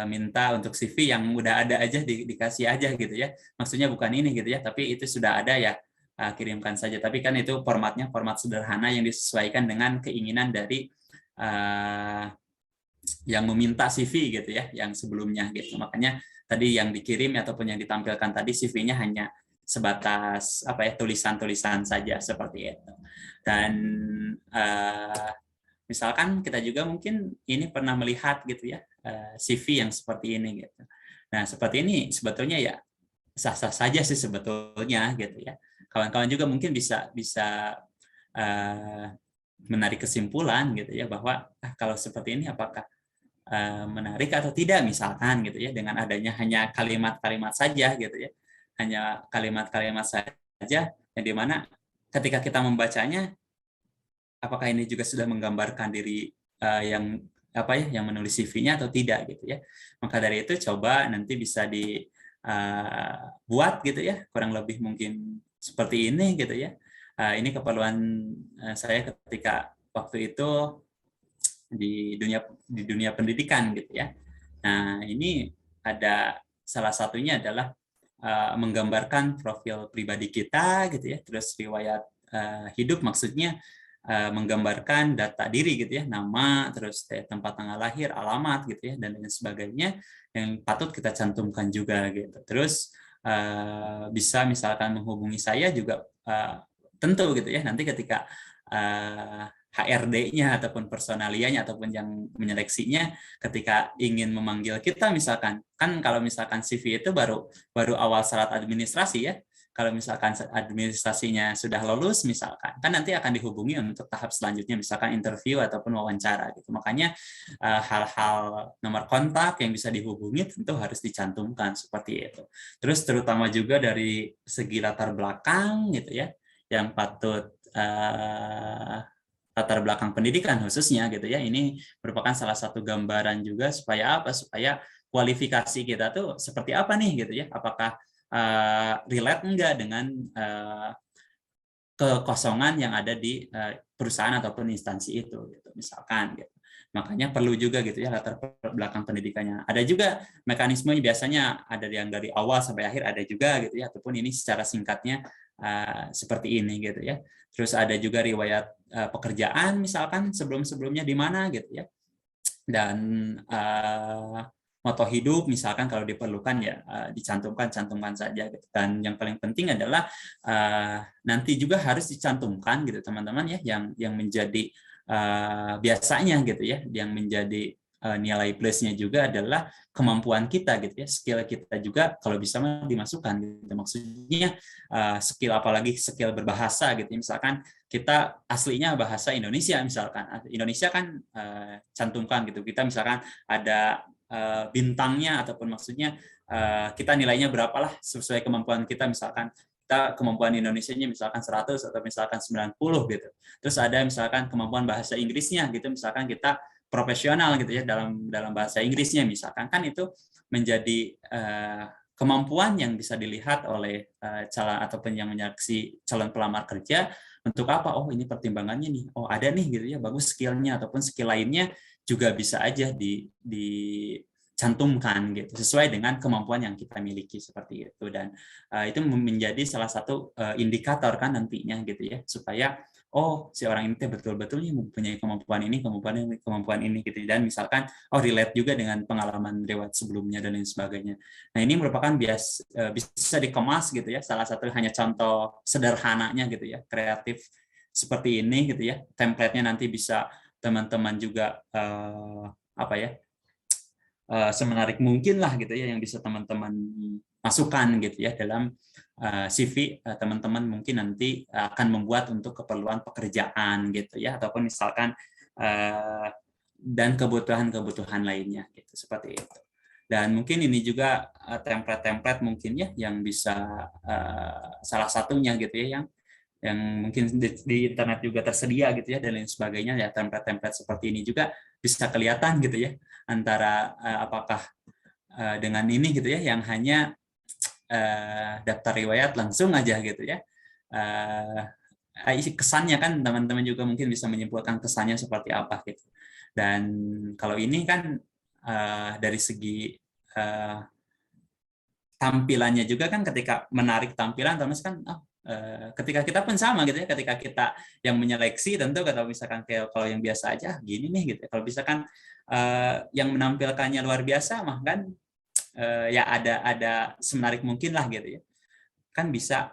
minta untuk CV yang udah ada aja dikasih aja gitu ya, maksudnya bukan ini gitu ya, tapi itu sudah ada ya kirimkan saja, tapi kan itu formatnya format sederhana yang disesuaikan dengan keinginan dari yang meminta CV gitu ya, yang sebelumnya gitu. Makanya tadi yang dikirim ataupun yang ditampilkan tadi CV-nya hanya sebatas apa ya, tulisan-tulisan saja seperti itu. Dan misalkan kita juga mungkin ini pernah melihat gitu ya CV yang seperti ini gitu. Nah, seperti ini sebetulnya ya sah-sah saja sih sebetulnya gitu ya. Kawan-kawan juga mungkin bisa menarik kesimpulan gitu ya, bahwa kalau seperti ini apakah menarik atau tidak, misalkan gitu ya, dengan adanya hanya kalimat-kalimat saja gitu ya, hanya kalimat-kalimat saja yang dimana ketika kita membacanya, apakah ini juga sudah menggambarkan diri yang yang menulis CV-nya atau tidak gitu ya. Maka dari itu coba nanti bisa dibuat gitu ya, kurang lebih mungkin seperti ini gitu ya. Ini keperluan saya ketika waktu itu di dunia pendidikan gitu ya. Nah, ini ada salah satunya adalah menggambarkan profil pribadi kita gitu ya, terus riwayat hidup, maksudnya menggambarkan data diri gitu ya, nama, terus tempat tanggal lahir, alamat gitu ya, dan lain sebagainya yang patut kita cantumkan juga gitu. Terus bisa misalkan menghubungi saya juga tentu gitu ya, nanti ketika HRD-nya ataupun personalianya ataupun yang menyeleksinya ketika ingin memanggil kita, misalkan kan kalau misalkan CV itu baru awal syarat administrasi ya. Kalau misalkan administrasinya sudah lulus misalkan, kan nanti akan dihubungi untuk tahap selanjutnya, misalkan interview ataupun wawancara gitu. Makanya hal-hal nomor kontak yang bisa dihubungi tentu harus dicantumkan seperti itu. Terus terutama juga dari segi latar belakang gitu ya, yang patut latar belakang pendidikan khususnya gitu ya, ini merupakan salah satu gambaran juga supaya supaya kualifikasi kita tuh seperti apa nih gitu ya, apakah relate enggak dengan kekosongan yang ada di perusahaan ataupun instansi itu gitu, misalkan gitu. Makanya perlu juga gitu ya latar belakang pendidikannya. Ada juga mekanismenya, biasanya ada yang dari awal sampai akhir, ada juga gitu ya, ataupun ini secara singkatnya seperti ini gitu ya. Terus ada juga riwayat pekerjaan misalkan sebelum-sebelumnya di mana gitu ya. Dan moto hidup misalkan kalau diperlukan ya cantumkan saja gitu. Dan yang paling penting adalah nanti juga harus dicantumkan gitu teman-teman ya, yang menjadi biasanya gitu ya, yang menjadi nilai plusnya juga adalah kemampuan kita gitu ya, skill kita juga kalau bisa dimasukkan gitu. Maksudnya skill, apalagi skill berbahasa gitu. Misalkan kita aslinya bahasa Indonesia misalkan, Indonesia kan cantumkan gitu. Kita misalkan ada bintangnya ataupun maksudnya kita nilainya berapalah sesuai kemampuan kita, misalkan kita kemampuan Indonesianya misalkan 100 atau misalkan 90 gitu. Terus ada misalkan kemampuan bahasa Inggrisnya gitu, misalkan kita profesional gitu ya dalam bahasa Inggrisnya misalkan, kan itu menjadi kemampuan yang bisa dilihat oleh calon ataupun yang menyeleksi calon pelamar kerja. Untuk apa? Oh, ini pertimbangannya nih. Oh, ada nih gitu ya, bagus skillnya ataupun skill lainnya juga bisa aja dicantumkan gitu sesuai dengan kemampuan yang kita miliki seperti itu. Dan itu menjadi salah satu indikator kan nantinya gitu ya, supaya oh si orang ini betul-betul mempunyai kemampuan ini gitu. Dan misalkan oh relate juga dengan pengalaman riwayat sebelumnya dan lain sebagainya. Nah, ini merupakan bisa dikemas gitu ya, salah satu hanya contoh sederhananya gitu ya, kreatif seperti ini gitu ya. Template-nya nanti bisa teman-teman juga semenarik mungkin lah gitu ya, yang bisa teman-teman masukkan gitu ya dalam CV teman-teman mungkin nanti akan membuat untuk keperluan pekerjaan gitu ya, ataupun misalkan dan kebutuhan lainnya gitu, seperti itu. Dan mungkin ini juga template-template mungkin ya yang bisa salah satunya gitu ya, yang mungkin di internet juga tersedia gitu ya dan lain sebagainya ya. Template-template seperti ini juga bisa kelihatan gitu ya, antara apakah dengan ini gitu ya, yang hanya daftar riwayat langsung aja gitu ya, kesannya kan teman-teman juga mungkin bisa menyimpulkan kesannya seperti apa gitu. Dan kalau ini kan dari segi tampilannya juga kan, ketika menarik tampilan terus kan ketika kita pun sama gitu ya, ketika kita yang menyeleksi tentu kalau misalkan kalau yang biasa aja gini nih gitu, kalau misalkan yang menampilkannya luar biasa mah kan ya ada semenarik mungkin lah gitu ya, kan bisa